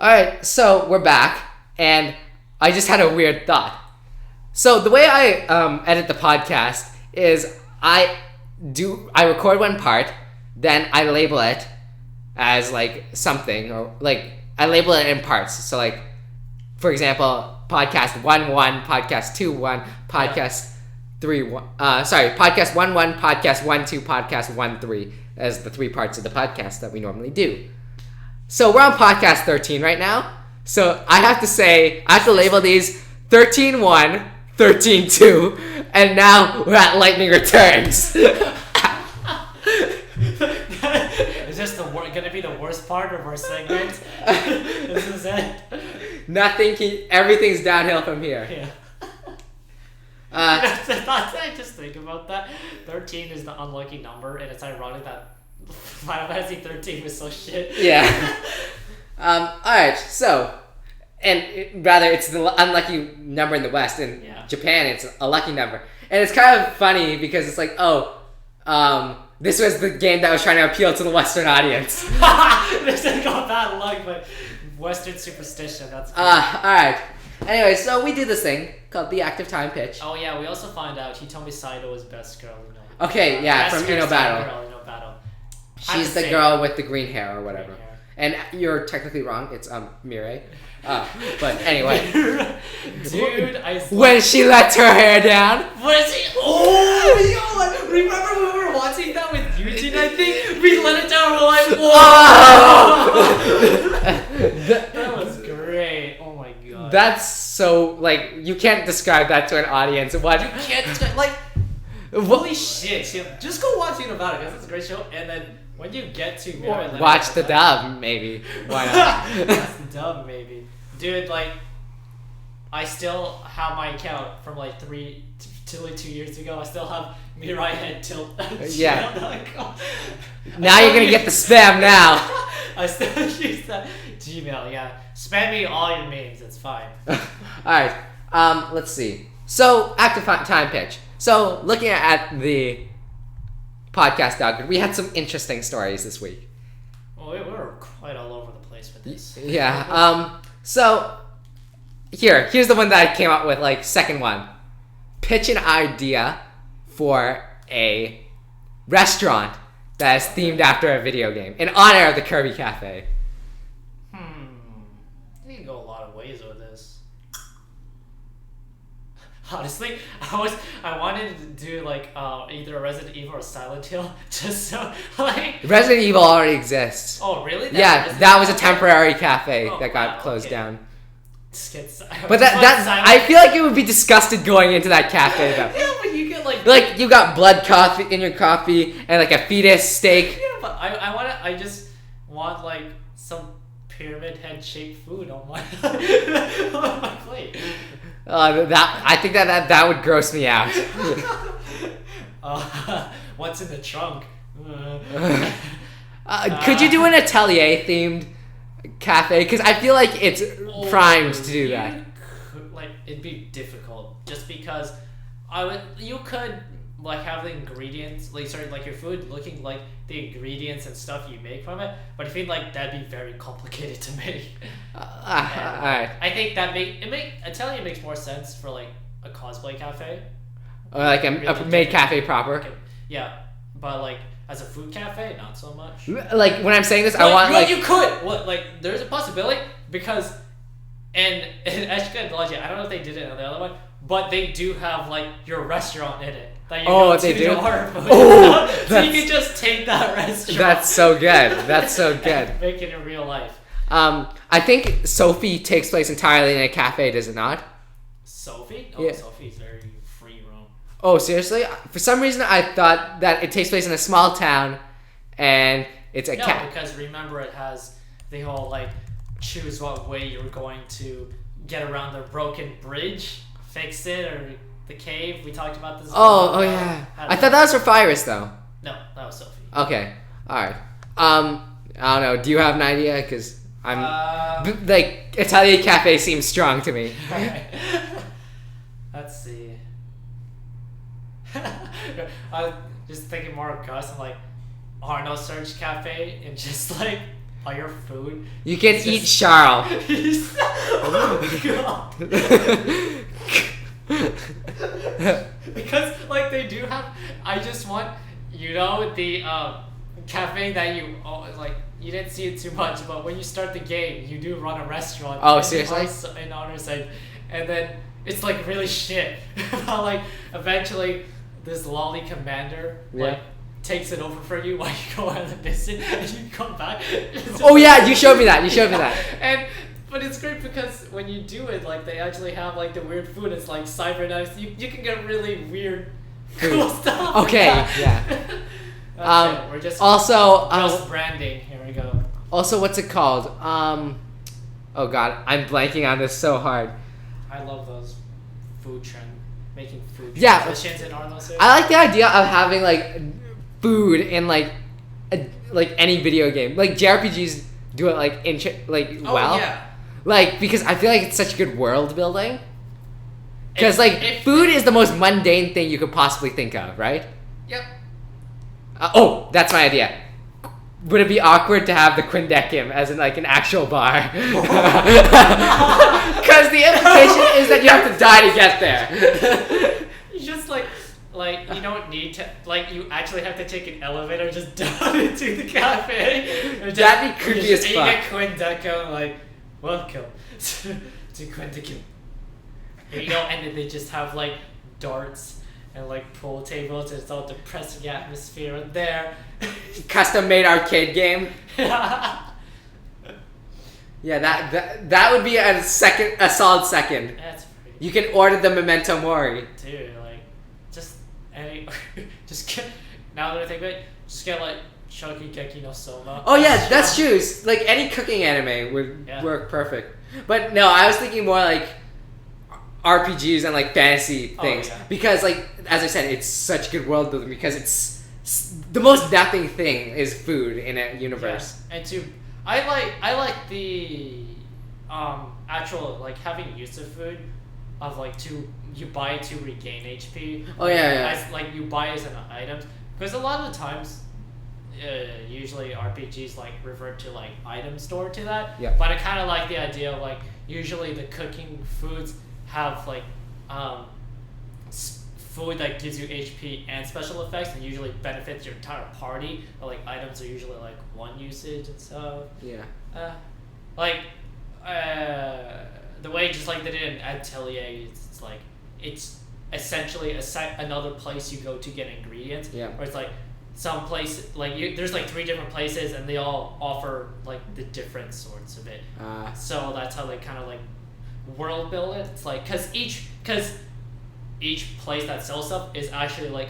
Alright, so we're back, and I just had a weird thought. So the way I edit the podcast is I record one part, then I label it as like something, or like I label it in parts. So like, for example, podcast 1-1, podcast 2-1, podcast 3-1. Podcast 1-1, podcast 1-2, podcast 1-3 as the 3 parts of the podcast that we normally do. So we're on podcast 13 right now. So I have to label these 13-1, 13-2, and now we're at Lightning Returns. Is this going to be the worst part of our segment? This is it? Everything's downhill from here. Yeah. I just think about that. 13 is the unlucky number, and it's ironic that Final Fantasy 13 was so shit. Yeah. Alright, so, it's the unlucky number in the West. In Japan, it's a lucky number. And it's kind of funny because it's like, this was the game that was trying to appeal to the Western audience. This didn't go bad luck, but Western superstition, that's cool. Alright. Anyway, so we do this thing called the active time pitch. Oh yeah, we also find out Hitomi Saito is best girl. Okay, yeah, from Uno Battle. Girl, Uno Battle. She's the girl with the green hair or whatever. And you're technically wrong. It's Mireille. But anyway, dude, when she lets her hair down. What is it? Oh, yo! Remember when we were watching that with Eugene? I think we let it down. We're like, whoa! That was great. Oh my god. That's so like you can't describe that to an audience. What you can't describe like. Holy shit! Just go watch Uno Battle because it's a great show, and then. When you get to watch the dub, maybe. Why not? Watch the dub, maybe. Dude, like, I still have my account from like 2 years ago. I still have Mirai Head Tilt. Yeah. Now you're gonna get the spam now. I still use that Gmail. Yeah, spam me all your memes. It's fine. All right. Let's see. So active time pitch. So looking at the podcast dog, we had some interesting stories this week. Well, we were quite all over the place with this. Yeah. So here's the one that I came up with, like second one. Pitch an idea for a restaurant that is themed after a video game in honor of the Kirby Cafe. You can go a lot of ways with this. Honestly, I wanted to do like either a Resident Evil or Silent Hill, just so like. Resident Evil already exists. Oh really? That was a temporary cafe that got closed down. But I feel like it would be disgusted going into that cafe though. Yeah, but you get like you got blood coffee in your coffee and like a fetus steak. Yeah, but I just want like some pyramid head shaped food on my on my plate. I think that would gross me out. What's in the trunk? Could you do an Atelier themed cafe? Because I feel like it's primed to do that. It'd be difficult just because you could like have the ingredients like your food looking like the ingredients and stuff you make from it, but I feel like that'd be very complicated to make. Alright. I think Atelier makes more sense for like a cosplay cafe. Or like a made cafe proper. Okay. Yeah, but like as a food cafe, not so much. Like when I'm saying this, I want you could. There's a possibility because in Eshka and Logic, I don't know if they did it on the other one, but they do have like your restaurant in it. That you go they to do. Order food. So you can just take that restaurant. That's so good. That's so good. Make it in real life. I think Sophie takes place entirely in a cafe, does it not? Sophie? Oh, yeah. Sophie's very free roam. Oh, seriously? For some reason, I thought that it takes place in a small town, and it's a cafe. No, because remember, it has the whole like choose what way you're going to get around the broken bridge, fix it, or the cave. We talked about this. Oh yeah. I thought that was for Virus, though. No, that was Sophie. Okay. All right. I don't know. Do you have an idea? Because like Atelier Cafe seems strong to me. Alright. Let's see. I was just thinking more of Gus and like Arno Search Cafe and just like all your food. You can eat Charles. Oh god. Because like they do have. I just want the cafe that you like. You didn't see it too much, but when you start the game, you do run a restaurant. Oh, seriously? In honor side, and then it's like really shit. But like eventually, this lolly commander like takes it over for you while you go on the mission, and you come back. Oh yeah, you showed me that. But it's great because when you do it, like they actually have like the weird food. It's like cybernetics. You can get really weird, cool stuff. Okay, yeah. We're just also branding. Here we go. Also, what's it called? Oh god, I'm blanking on this so hard. I love those making food transitions in Arnold series. I like the idea of having like food in like any video game. Like JRPGs do it like well. Yeah. Like because I feel like it's such good world building. Because food is the most mundane thing you could possibly think of, right? Yep. That's my idea. Would it be awkward to have the Quindekim as in like an actual bar? Because the implication is that you have to die to get there. You just like you don't need to you actually have to take an elevator just down into the cafe. That'd be creepy as fuck. Eat a Quindekim like welcome to Quindekim. And then they just have like darts and like pool tables. It's all depressing atmosphere in there. Custom made arcade game. Yeah, that would be a solid second. That's pretty. You can order the Memento Mori. Dude, now that I think of it, just get like Shokugeki no Soma. Oh yeah, that's true. Like any cooking anime would work perfect. But no, I was thinking more like RPGs and like fantasy things because like as I said, it's such good world building because it's the most nothing thing is food in a universe. Yeah. And I like the actual like having use of food of like you buy to regain HP. Oh yeah. As, like you buy as an items because a lot of the times. Usually RPGs like revert to like item store to that. Yeah. But I kind of like the idea of like usually the cooking foods have like food that gives you HP and special effects and usually benefits your entire party. But like items are usually like one usage and stuff. Yeah. The way just like they did in Atelier, it's essentially another place you go to get ingredients. Yeah. Where it's like some place there's like 3 different places and they all offer like the different sorts of it. So that's how they kind of like world build it. It's like because each place that sells stuff is actually like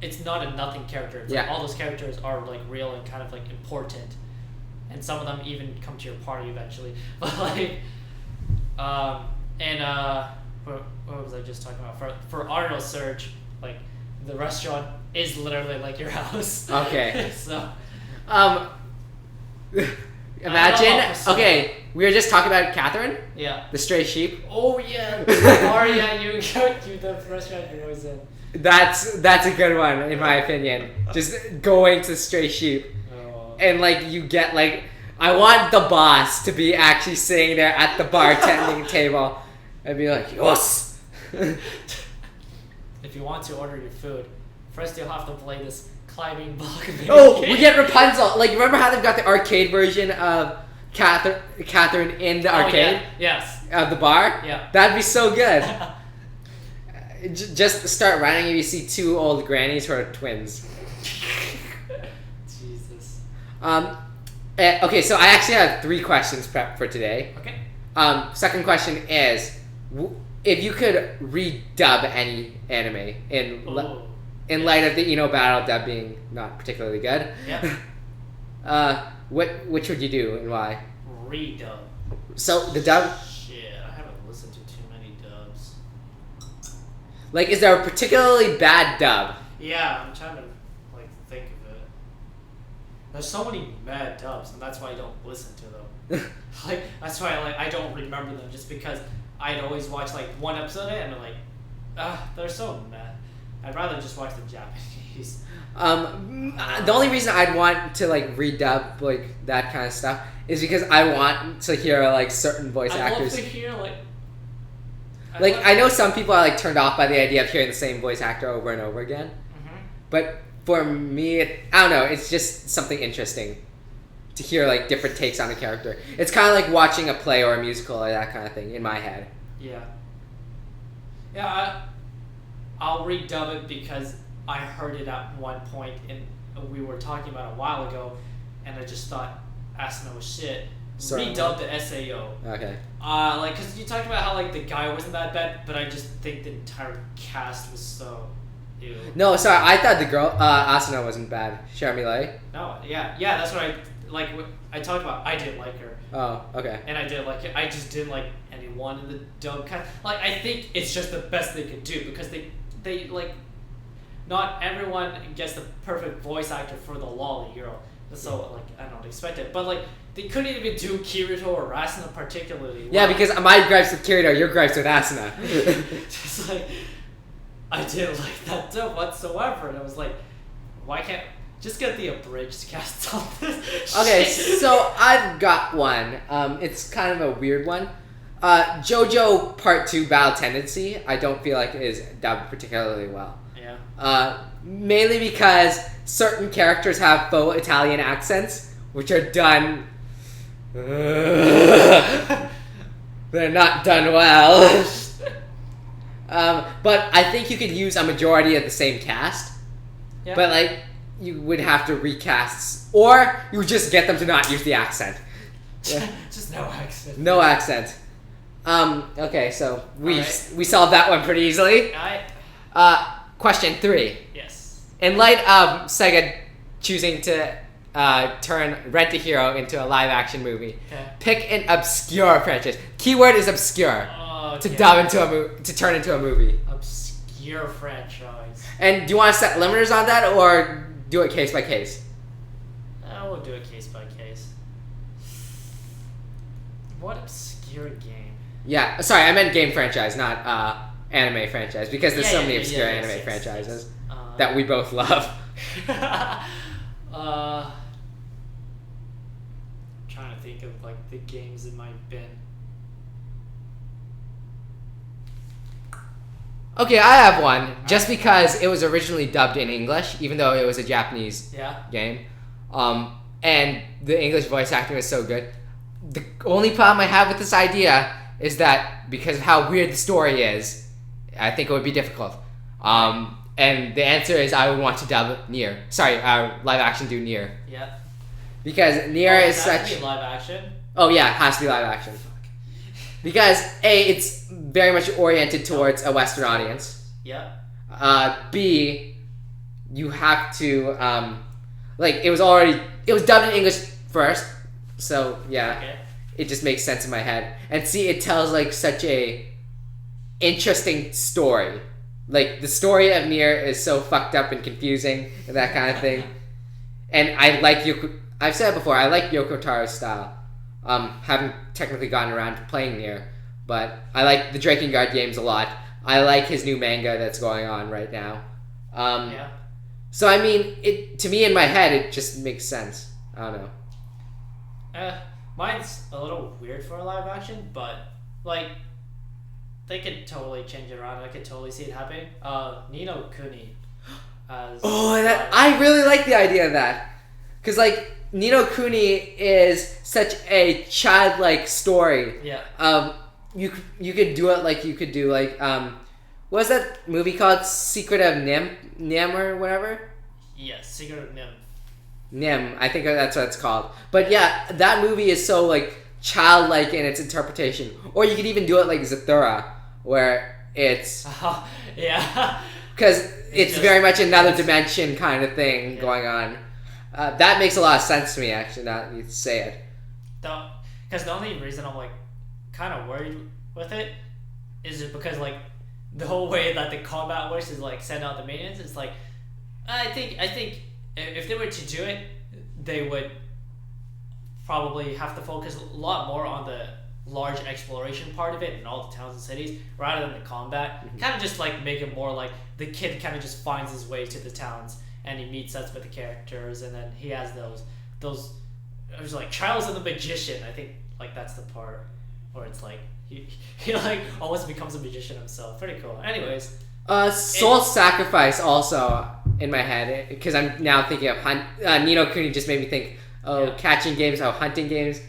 it's not a nothing character. It's like all those characters are like real and kind of like important, and some of them even come to your party eventually. But like what was I just talking about for Arnold Surge, like the restaurant is literally like your house. Okay. So imagine we were just talking about Catherine. Yeah. The stray sheep. Oh yeah. You the restaurant you're always in. That's a good one in my opinion. Just going to stray sheep. And like you get like I want the boss to be actually sitting there at the bartending table and be like, yes. If you want to order your food, first you'll have to play this climbing block. We get Rapunzel. Like remember how they've got the arcade version of Catherine in the arcade? Yes. Of the bar? Yeah. That'd be so good. Just start running and you see 2 old grannies who are twins. Jesus. Okay, so I actually have 3 questions prepped for today. Okay. Second question is, if you could redub any anime in light of the battle dub being not particularly good, which would you do and why? Redub. So the dub. Shit, I haven't listened to too many dubs. Like, is there a particularly bad dub? Yeah, I'm trying to think of it. There's so many bad dubs, and that's why I don't listen to them. That's why I don't remember them, just because I'd always watch one episode of it and I'm like, they're so mad. I'd rather just watch the Japanese. The only reason I'd want to like redub like that kind of stuff is because I want to hear like certain voice actors. I'd love to hear I know some people are like turned off by the idea of hearing the same voice actor over and over again. Mm-hmm. But for me, I don't know. It's just something interesting to hear like different takes on a character. It's kind of like watching a play or a musical or that kind of thing in my head. Yeah. Yeah, I'll redub it because I heard it at one point and we were talking about it a while ago, and I just thought Asuna was shit. Redub the SAO. Okay. Cause you talked about how like the guy wasn't that bad, but I just think the entire cast was so ew. No, sorry, I thought the girl Asuna wasn't bad. Cherami Lei. No, yeah, that's what I talked about. I didn't like her. Oh, okay. And I didn't like it. I just didn't like anyone in the dub kind. I think it's just the best they could do because they like, not everyone gets the perfect voice actor for the lolly girl. So like I don't expect it, but like they couldn't even do Kirito or Asuna particularly well. Yeah, because my gripes with Kirito, your gripes with Asuna. Just like I didn't like that dub whatsoever, and I was like, why can't just get the abridged cast on this? Okay, so I've got one. It's kind of a weird one. JoJo Part 2 Battle Tendency, I don't feel like is dubbed particularly well. Yeah. Mainly because certain characters have faux Italian accents, which are done. They're not done well. But I think you could use a majority of the same cast. Yeah. But like, you would have to recast, or you would just get them to not use the accent. Yeah. Just no accent. No accent. Okay, so we solved that one pretty easily. Question 3. Yes. In light of Sega choosing to turn Rent a Hero into a live-action movie, pick an obscure franchise. Keyword is obscure. To dub into to turn into a movie. Obscure franchise. And do you want to set limiters on that, or do it case by case? We'll do it case by case. What obscure game? Yeah, sorry, I meant game franchise, not anime franchise, because there's so many obscure anime franchises that we both love. Trying to think of like the games it might have been. Okay, I have one, just because it was originally dubbed in English, even though it was a Japanese game. And the English voice acting was so good. The only problem I have with this idea is that because of how weird the story is, I think it would be difficult. And the answer is I would want to dub Nier. Sorry, live action do Nier. Yeah. Because Nier is such... Has to be live action? Oh yeah, it has to be live action. Because A, it's very much oriented towards a Western audience. Yeah. B, you have to it was dubbed in English first, so yeah, okay. It just makes sense in my head. And C, it tells like such a interesting story. Like the story of Nier is so fucked up and confusing and that kind of thing. And I like I've said it before, I like Yoko Taro's style. Haven't technically gotten around to playing Nier, but I like the Drakengard games a lot. I like his new manga that's going on right now. So I mean, to me in my head, it just makes sense. I don't know. Mine's a little weird for a live action, but like they could totally change it around. I could totally see it happening. Ni no Kuni. I really like the idea of that, because like Ni no Kuni is such a childlike story. Yeah. You could do it like you could do like what was that movie called? Secret of Nim or whatever? Yes, Secret of Nim. Nim, I think that's what it's called. But yeah, that movie is so like childlike in its interpretation. Or you could even do it like Zathura, where it's yeah, because it's very much another dimension kind of thing going on. That makes a lot of sense to me, actually, now that you say it. Because the only reason I'm like kind of worried with it is just because like the whole way that the combat works is like send out the minions. It's like I think if they were to do it, they would probably have to focus a lot more on the large exploration part of it and all the towns and cities rather than the combat. Kind of just like make it more like the kid kind of just finds his way to the towns and he meets up with the characters, and then he has those it was like Trials of the Magician. I think like that's the part where it's like he like almost becomes a magician himself. Pretty cool. Anyways, Soul Sacrifice also in my head, because I'm now thinking of Nino Kuni just made me think catching games, hunting games,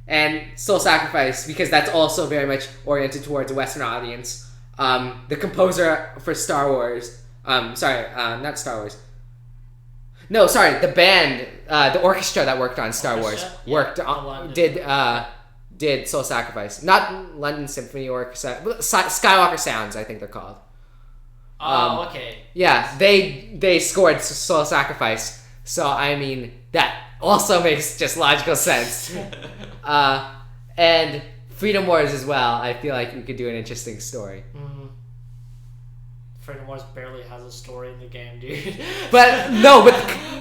and Soul Sacrifice, because that's also very much oriented towards a Western audience. The composer for Star Wars, not Star Wars. No, sorry, the band, the orchestra that worked on Star Wars did Soul Sacrifice. Not London Symphony Orchestra, Skywalker Sounds, I think they're called. Okay. Yeah, they scored Soul Sacrifice, so I mean that also makes just logical sense. And Freedom Wars as well. I feel like we could do an interesting story. Freedom Wars barely has a story in the game, dude. but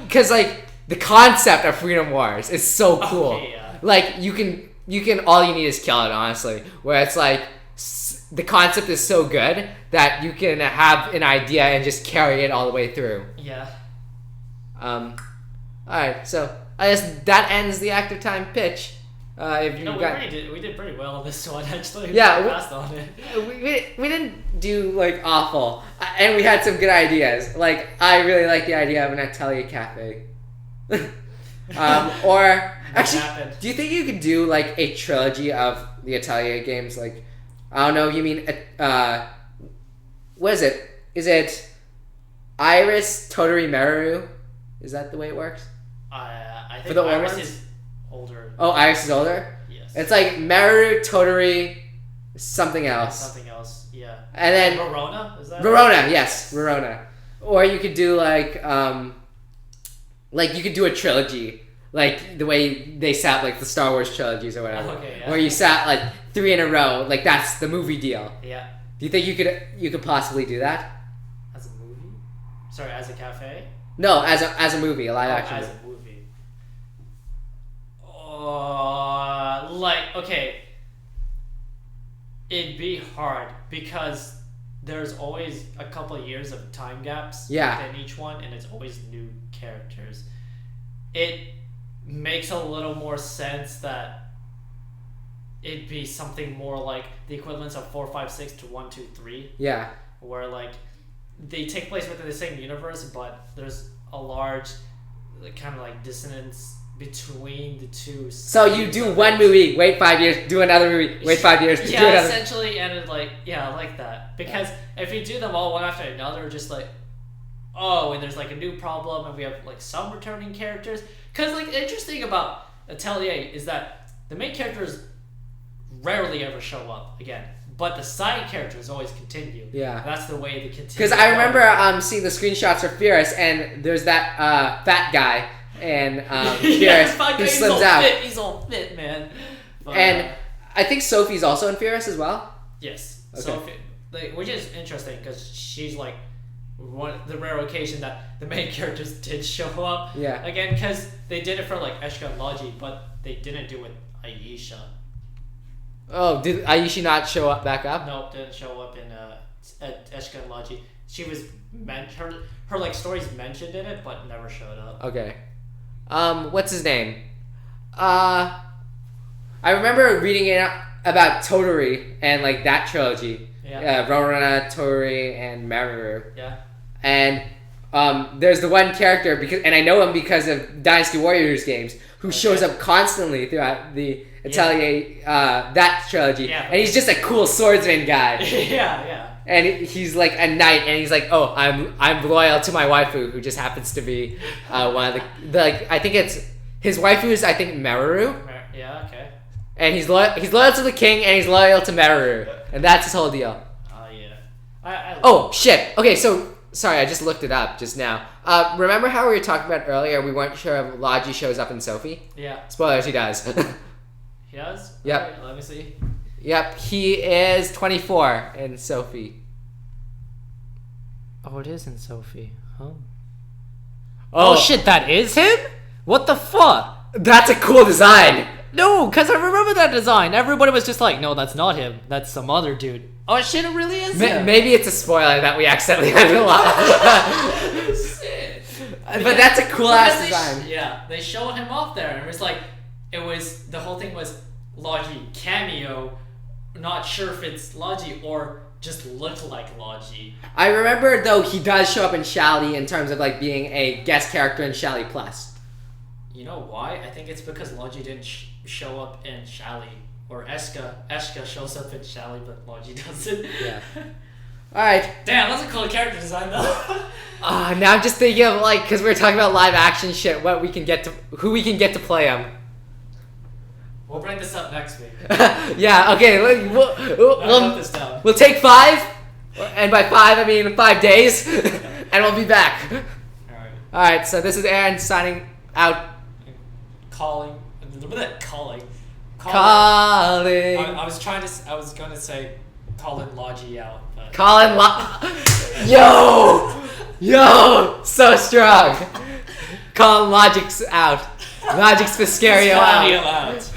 because like the concept of Freedom Wars is so cool. Okay, yeah. Like you can all you need is kill it, honestly. Where it's like the concept is so good that you can have an idea and just carry it all the way through. Yeah. All right, so I guess that ends the active time pitch. If we did pretty well on this one, actually. Yeah, we passed on it. We didn't do like awful, and we had some good ideas. Like I really like the idea of an Atelier cafe. Or actually, do you think you could do like a trilogy of the Atelier games? Like, I don't know. You mean what is it? Is it Iris, Toturi, Meru? Is that the way it works? I think For the Iris ones? is older. Oh, Iris is older? Yes. It's like Meru, Toturi, something else. Something else, yeah. And then Verona? Is that Verona, yes, Verona. Or you could do like you could do a trilogy, like the way they sat like the Star Wars trilogies or whatever. Okay, yeah. Where you sat like 3 in a row, like that's the movie deal. Yeah. Do you think you could possibly do that? As a movie? Sorry, as a cafe? No, as a movie, a live action. As a movie. Okay. It'd be hard because there's always a couple of years of time gaps within each one, and it's always new characters. It makes a little more sense that it'd be something more like the equivalents of 4, 5, 6 to 1, 2, 3. Yeah. Where like they take place within the same universe, but there's a large kind of like dissonance between the two. So you do one movie, wait 5 years, do another movie, wait 5 years, do another. Yeah, essentially, and it I like that. Because if you do them all one after another, just like, and there's like a new problem, and we have like some returning characters. Because like the interesting about Atelier is that the main characters rarely ever show up again. But the side characters always continue. Yeah. That's the way they continue. Because I remember seeing the screenshots for Fierce, and there's that fat guy, and Fierce who slims out. He's all fit, man. But, and I think Sophie's also in Fierce as well. Yes. Okay. Sophie, which is interesting because she's like the rare occasion that the main characters did show up. Yeah. Again, because they did it for like Eshka and Logi, but they didn't do it with Aisha. Oh, did Aishi not show up back up? Nope, didn't show up in Eshka and Logi. She was her like stories mentioned in it, but never showed up. Okay. What's his name? I remember reading it about Toturi and like that trilogy. Yeah. Rorona, Toturi, and Mamoru. Yeah. And there's the one character and I know him because of Dynasty Warriors games, who shows up constantly throughout the Atelier that trilogy, and he's just a cool swordsman guy. yeah. And he's like a knight, and he's like, oh, I'm loyal to my waifu, who just happens to be one of the like I think it's his waifu is I think Meru. Yeah, okay. And he's loyal to the king, and he's loyal to Meru, and that's his whole deal. Oh yeah. Oh shit. Okay, so sorry, I just looked it up just now. Remember how we were talking about earlier? We weren't sure if Logi shows up in Sophie. Yeah. Spoilers, he does. He does? Yep. Right, let me see. Yep, he is 24 in Sophie. Oh, it is in Sophie. Oh. Oh shit, that is him? What the fuck? That's a cool design. No, because I remember that design. Everybody was just like, no, that's not him. That's some other dude. Oh shit, it really is him. Maybe it's a spoiler that we accidentally had a lot. But that's a cool ass design. They showed him off there, and it was the whole thing was Logi cameo. Not sure if it's Logi or just looked like Logi. I remember though he does show up in Shally in terms of like being a guest character in Shally Plus. You know why? I think it's because Logi didn't show up in Shally. Or Eska shows up in Shally, but Logi doesn't. Yeah. Alright. Damn, that's a cool character design though. Now I'm just thinking of like, because we were talking about live action shit, who we can get to play him. We'll bring this up next week. Yeah, okay. We'll take 5, and by 5 I mean 5 days, and we'll be back. Alright, so this is Aaron signing out. Calling. I was gonna say Colin Logi out, but Yo, so strong. Colin Logic's out. Logic's Fiscario out.